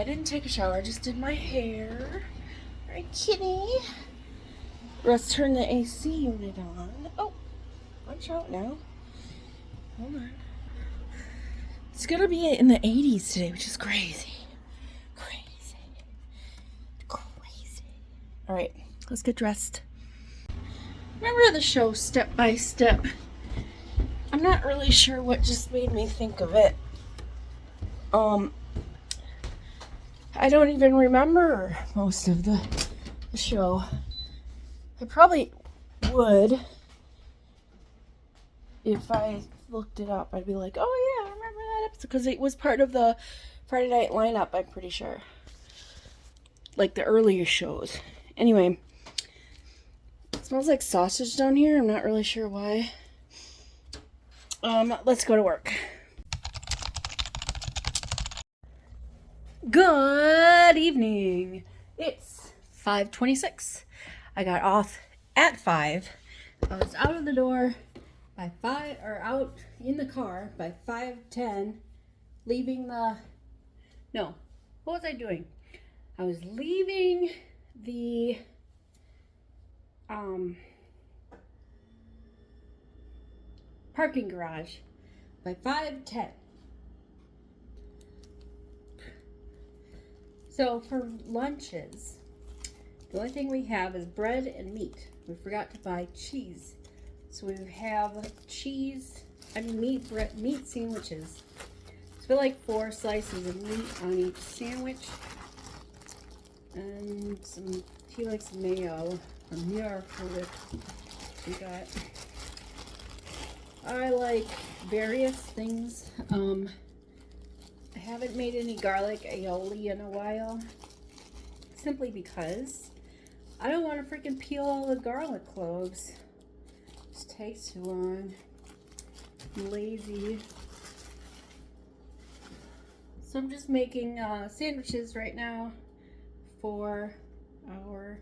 didn't take a shower, I just did my hair. Right, kitty? Let's turn the AC unit on. Oh, watch out now. Hold on. It's gonna be in the 80s today, which is crazy. Crazy. All right, let's get dressed. Remember the show Step by Step? I'm not really sure what just made me think of it. I don't even remember most of the show. I probably would if I looked it up. I'd be like, oh yeah, I remember that episode, because it was part of the Friday night lineup, I'm pretty sure. Like the earlier shows. Anyway, it smells like sausage down here. I'm not really sure why. Let's go to work. Good evening. It's 5:26. I got off at 5. I was out of the door by 5, or out in the car by 5:10, leaving the, no, what was I doing? I was leaving the, parking garage by 5:10. So for lunches, the only thing we have is bread and meat. We forgot to buy cheese. So we have meat sandwiches. So we like 4 slices of meat on each sandwich. And he likes mayo from here for it. We got, I like various things. I haven't made any garlic aioli in a while, simply because I don't want to freaking peel all the garlic cloves. It just takes too long. I'm lazy. So I'm just making sandwiches right now for our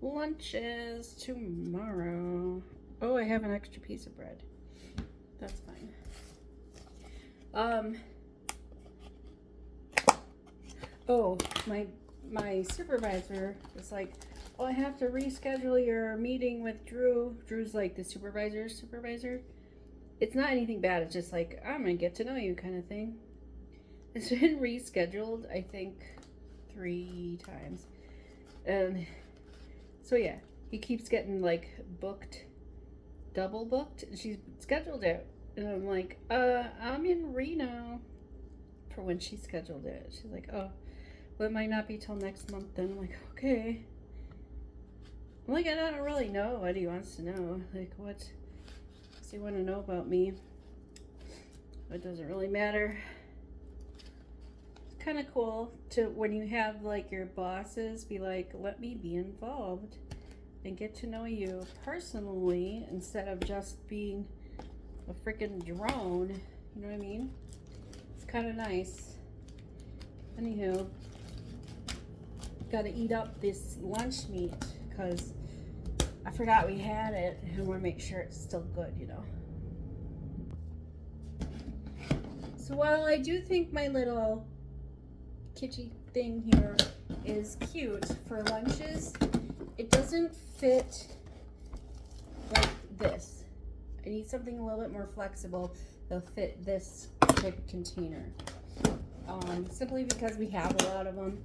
lunches tomorrow. Oh, I have an extra piece of bread. That's fine. Oh, my supervisor was like, oh, I have to reschedule your meeting with Drew. Drew's like the supervisor. It's not anything bad. It's just like, I'm going to get to know you kind of thing. It's been rescheduled, I think, 3 times. And so, yeah, he keeps getting, like, double booked. And she's scheduled it. And I'm like, I'm in Reno for when she scheduled it. She's like, oh, well, it might not be till next month then. I'm like, okay. I'm like, I don't really know what he wants to know. Like, what does he want to know about me? It doesn't really matter. It's kind of cool to, when you have, like, your bosses be like, let me be involved and get to know you personally instead of just being a freaking drone. You know what I mean? It's kind of nice. Anywho, gotta eat up this lunch meat because I forgot we had it and I want to make sure it's still good, you know. So while I do think my little kitschy thing here is cute for lunches, it doesn't fit like this. I need something a little bit more flexible that'll fit this type of container. Simply because we have a lot of them,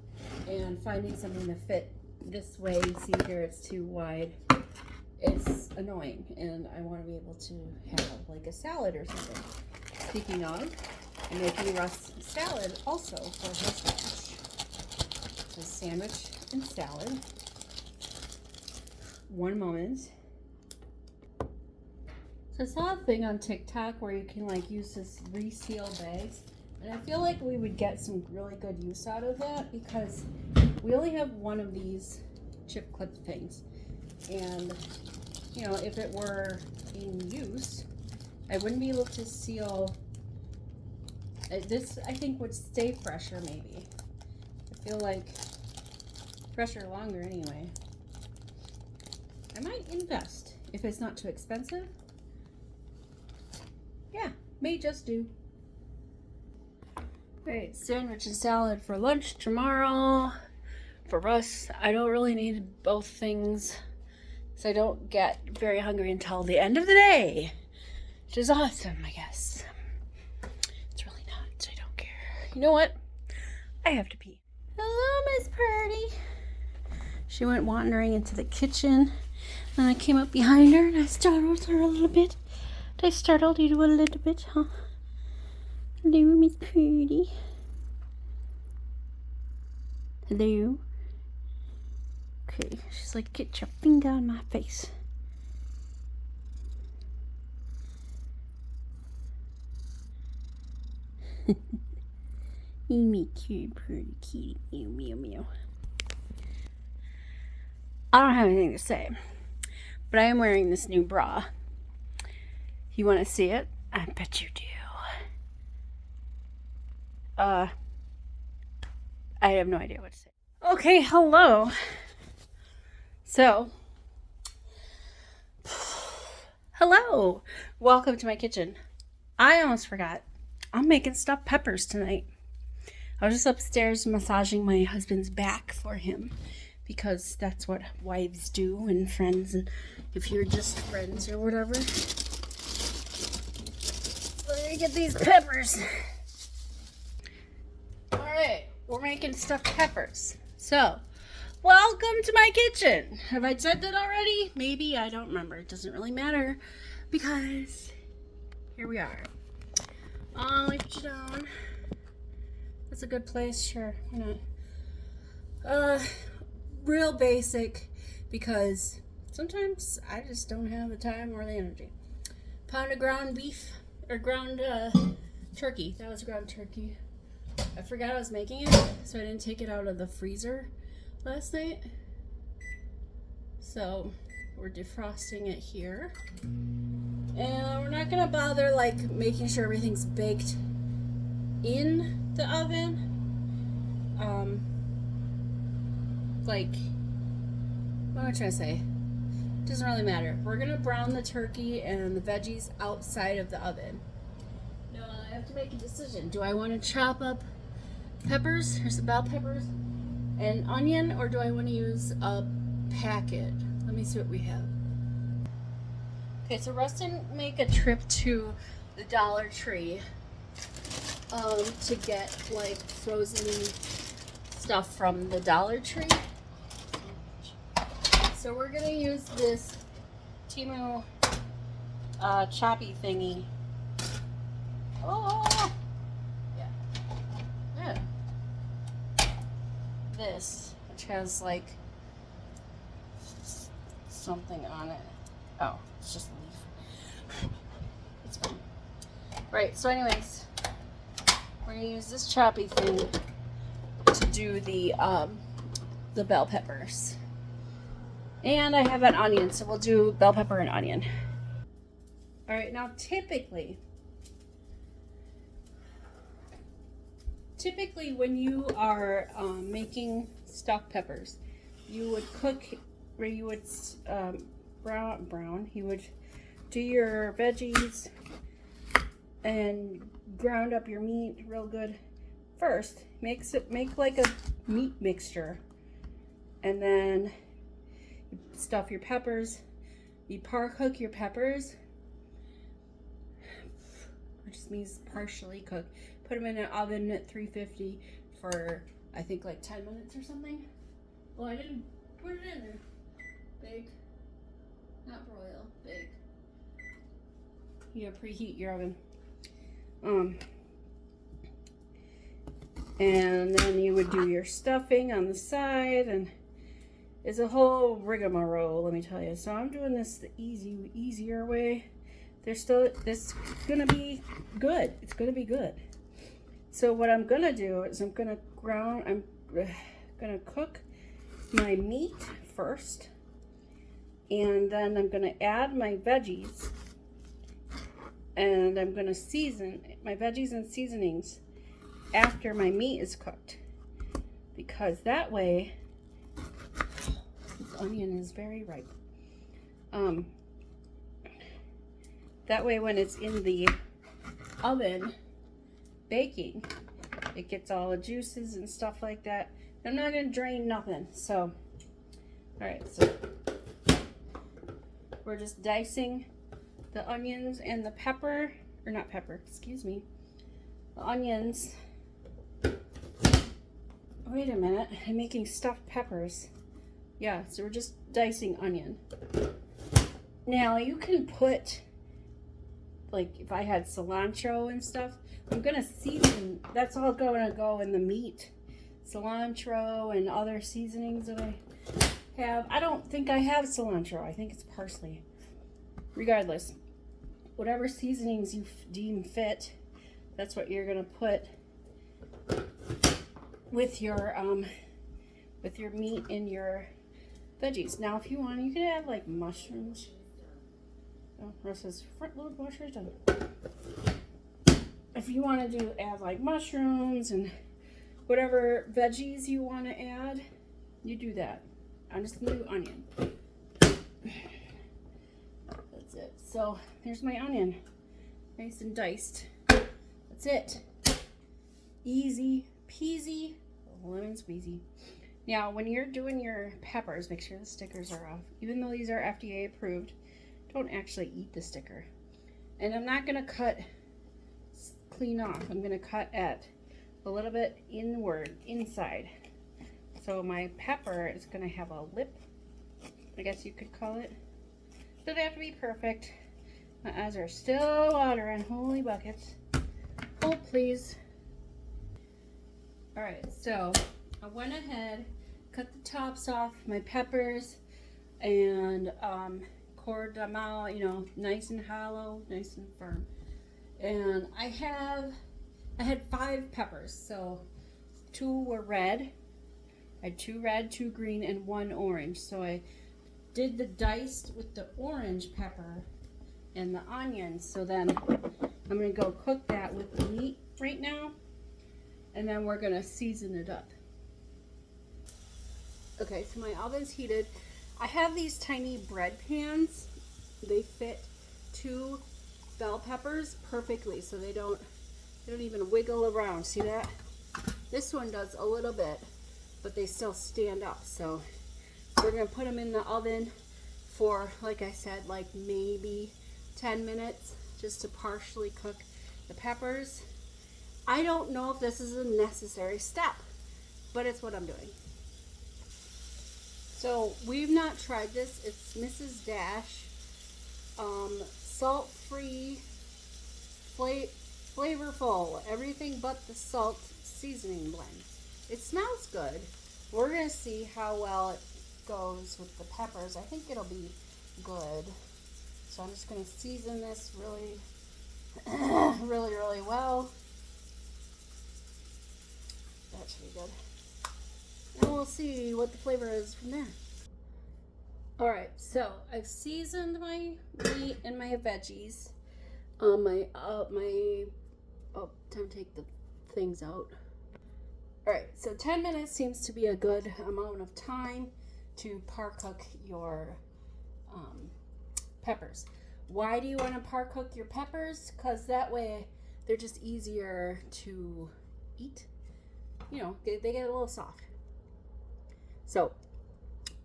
and finding something to fit this way, see here it's too wide, it's annoying, and I want to be able to have like a salad or something. Speaking of, I'm making Russ salad also for his lunch. So sandwich and salad. One moment. So I saw a thing on TikTok where you can like use this reseal bags. And I feel like we would get some really good use out of that because we only have one of these chip clip things. And, you know, if it were in use, I wouldn't be able to seal. This, I think, would stay fresher maybe. I feel like fresher longer anyway. I might invest if it's not too expensive. Yeah, may just do. Right, sandwich and salad for lunch tomorrow. For us, I don't really need both things, so I don't get very hungry until the end of the day, which is awesome, I guess. It's really not, so I don't care. You know what? I have to pee. Hello, Miss Purdy. She went wandering into the kitchen, and I came up behind her, and I startled her a little bit. Did I startle you a little bit, huh? Hello, Miss Purdy. Hello. Okay, she's like, get your finger on my face. You me cute, pretty kitty, meow, meow, meow. I don't have anything to say, but I am wearing this new bra. You want to see it? I bet you do. I have no idea what to say. Okay, hello. So, hello. Welcome to my kitchen. I almost forgot. I'm making stuffed peppers tonight. I was just upstairs massaging my husband's back for him because that's what wives do and friends, and if you're just friends or whatever. Let me get these peppers. Alright, we're making stuffed peppers. So, welcome to my kitchen. Have I said that already? Maybe, I don't remember. It doesn't really matter because here we are. Let me put you down. That's a good place, sure. Why not? Real basic because sometimes I just don't have the time or the energy. Pound of ground beef or ground turkey. That was ground turkey. I forgot I was making it, so I didn't take it out of the freezer last night. So we're defrosting it here. And we're not gonna bother like making sure everything's baked in the oven. Like, what am I trying to say? Doesn't really matter. We're gonna brown the turkey and the veggies outside of the oven. Now I have to make a decision. Do I want to chop up peppers, or some bell peppers, and onion, or do I want to use a packet? Let me see what we have. Okay, so Rustin make a trip to the Dollar Tree to get like frozen stuff from the Dollar Tree. So we're gonna use this Temu choppy thingy. Oh, yeah. This, which has like something on it. Oh, it's just a leaf. It's fine. Right. So, anyways, we're gonna use this choppy thing to do the bell peppers. And I have an onion, so we'll do bell pepper and onion. All right, now typically when you are making stuffed peppers, you would cook, or you would brown. You would do your veggies and ground up your meat real good first. Make like a meat mixture, and then you stuff your peppers. You par cook your peppers, which just means partially cook. Put them in an oven at 350 for I think like 10 minutes or something. Well, I didn't put it in there. Bake, not broil, bake. You gotta preheat your oven. And then you would do your stuffing on the side, and it's a whole rigmarole, let me tell you. So I'm doing this the easier way. This is gonna be good. It's gonna be good. So what I'm gonna do is I'm gonna cook my meat first, and then I'm gonna add my veggies, and I'm gonna season my veggies and seasonings after my meat is cooked, because that way, this onion is very ripe. That way when it's in the oven baking, it gets all the juices and stuff like that. I'm not gonna drain nothing. So, all right, so we're just dicing the onions and the pepper, or not pepper, excuse me, the onions. Wait a minute, I'm making stuffed peppers. Yeah, so we're just dicing onion. Now you can put, like if I had cilantro and stuff, I'm gonna season, that's all gonna go in the meat. Cilantro and other seasonings that I have. I don't think I have cilantro, I think it's parsley. Regardless, whatever seasonings you deem fit, that's what you're gonna put with your meat and your veggies. Now if you want, you can add like mushrooms. Oh, Russ's front load washer's done. If you want to add like mushrooms and whatever veggies you want to add, you do that. I'm just gonna do onion. That's it. So here's my onion, nice and diced. That's it. Easy peasy, lemon squeezy. Now, when you're doing your peppers, make sure the stickers are off. Even though these are FDA approved, don't actually eat the sticker. And I'm not gonna cut clean off. I'm gonna cut at a little bit inward, inside. So my pepper is gonna have a lip, I guess you could call it. Doesn't have to be perfect. My eyes are still watering, holy buckets. Hold please. All right, so I went ahead, cut the tops off my peppers, and cored them out, you know, nice and hollow, nice and firm. And I had 5 peppers, so 2 were red. I had 2 red, 2 green, and 1 orange. So I did the diced with the orange pepper and the onions. So then I'm gonna go cook that with the meat right now, and then we're gonna season it up. Okay, so my oven's heated. I have these tiny bread pans. They fit 2 bell peppers perfectly, so they don't even wiggle around. See that? This one does a little bit, but they still stand up. So we're gonna put them in the oven for, like I said, like maybe 10 minutes just to partially cook the peppers. I don't know if this is a necessary step, but it's what I'm doing. So we've not tried this. It's Mrs. Dash, salt-free, flavorful, everything but the salt seasoning blend. It smells good. We're gonna see how well it goes with the peppers. I think it'll be good. So I'm just gonna season this really, really well. That should be good. And we'll see what the flavor is from there. Alright, so I've seasoned my meat and my veggies. Time to take the things out. Alright, so 10 minutes seems to be a good amount of time to par cook your peppers. Why do you want to par cook your peppers? Because that way they're just easier to eat. You know, they get a little soft. So,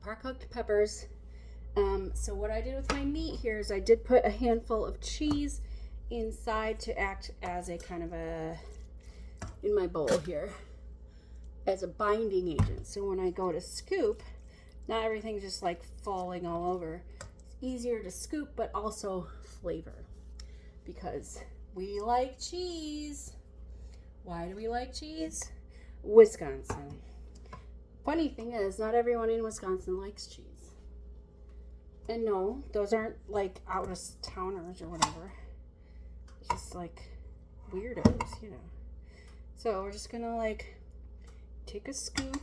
par cooked peppers. So what I did with my meat here is I did put a handful of cheese inside to act as a kind of a, in my bowl here, as a binding agent. So when I go to scoop, not everything's just like falling all over. It's easier to scoop, but also flavor, because we like cheese. Why do we like cheese? Wisconsin. Funny thing is, not everyone in Wisconsin likes cheese. And no, those aren't like out of towners or whatever. Just like weirdos, you know. So we're just gonna like take a scoop,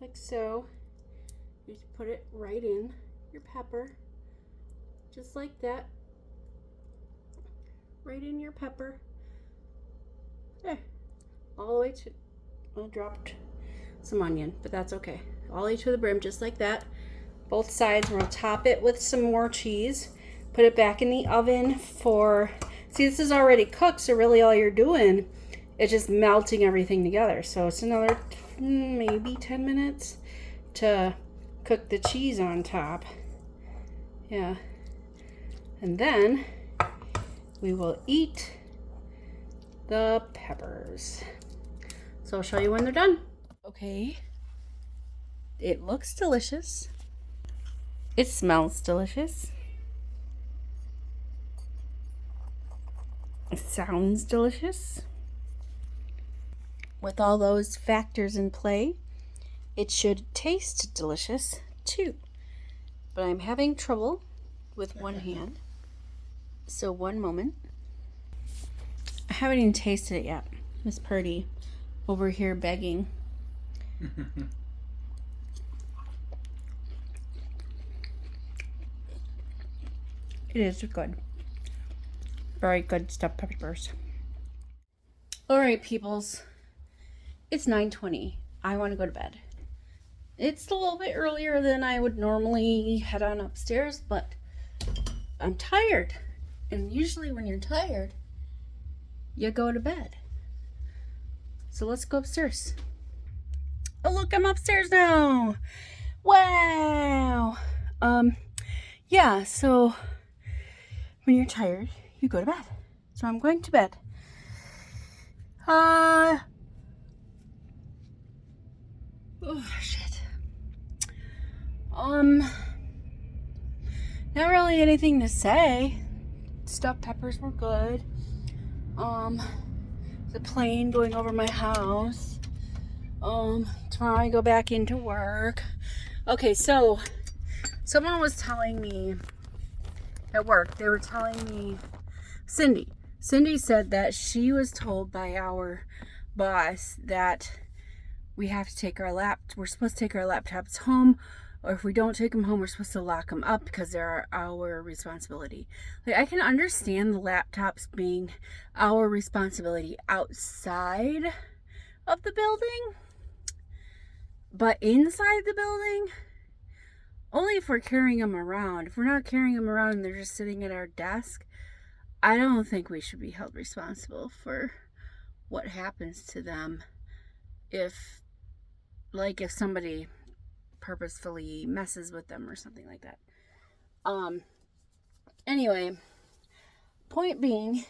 like so. You just put it right in your pepper, just like that. Right in your pepper. There, all the way to. I dropped some onion, but that's okay. All the way to the brim, just like that. Both sides. We'll top it with some more cheese. Put it back in the oven for. See, this is already cooked, so really all you're doing it's just melting everything together. So it's another maybe 10 minutes to cook the cheese on top. Yeah. And then we will eat the peppers. So I'll show you when they're done. Okay. It looks delicious. It smells delicious. It sounds delicious. With all those factors in play, it should taste delicious too. But I'm having trouble with one hand. So one moment. I haven't even tasted it yet. Miss Purdy over here begging. It is good. Very good stuffed peppers. All right, peoples. It's 9:20. I want to go to bed. It's a little bit earlier than I would normally head on upstairs, but I'm tired. And usually when you're tired, you go to bed. So let's go upstairs. Oh, look, I'm upstairs now. Wow. Yeah, so when you're tired, you go to bed. So I'm going to bed. Oh, shit. Not really anything to say. Stuffed peppers were good. The plane going over my house. Tomorrow I go back into work. Okay, so someone was telling me at work, they were telling me, Cindy said that she was told by our boss that we're supposed to take our laptops home, or if we don't take them home, we're supposed to lock them up because they're our responsibility. Like, I can understand the laptops being our responsibility outside of the building, but inside the building, only if we're carrying them around. If we're not carrying them around and they're just sitting at our desk, I don't think we should be held responsible for what happens to them if somebody purposefully messes with them or something like that. Anyway, point being,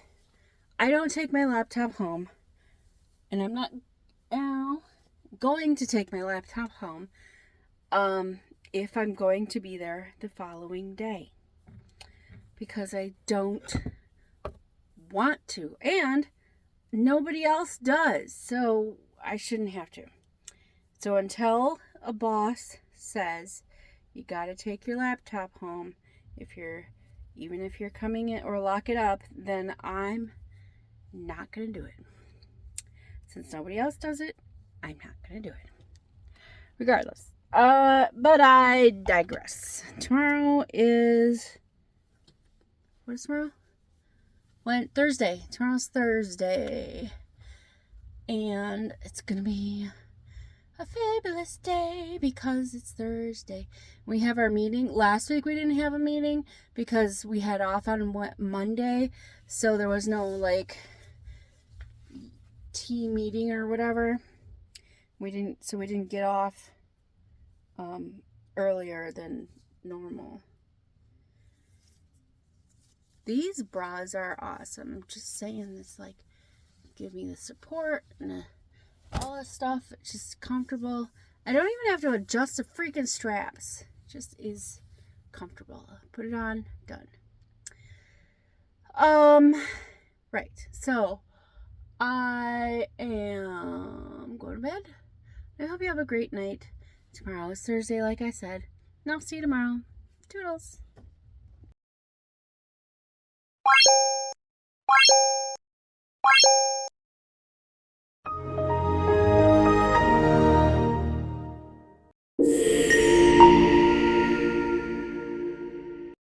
I don't take my laptop home, and I'm not going to take my laptop home if I'm going to be there the following day, because I don't want to, and nobody else does, so I shouldn't have to. So until a boss says you gotta take your laptop home, even if you're coming in, or lock it up, then I'm not gonna do it. Since nobody else does it, I'm not gonna do it. Regardless. But I digress. Tomorrow is... What is tomorrow? Thursday. Tomorrow's Thursday. And it's gonna be a fabulous day because it's Thursday. We have our meeting. Last week we didn't have a meeting because we had off on Monday, so there was no tea meeting or whatever. We didn't get off earlier than normal. These bras are awesome. I'm just saying, this give me the support and all this stuff. It's just comfortable. I don't even have to adjust the freaking straps. It just is comfortable. Put it on, done. Right. So I am going to bed. I hope you have a great night. Tomorrow is Thursday, like I said. And I'll see you tomorrow. Toodles.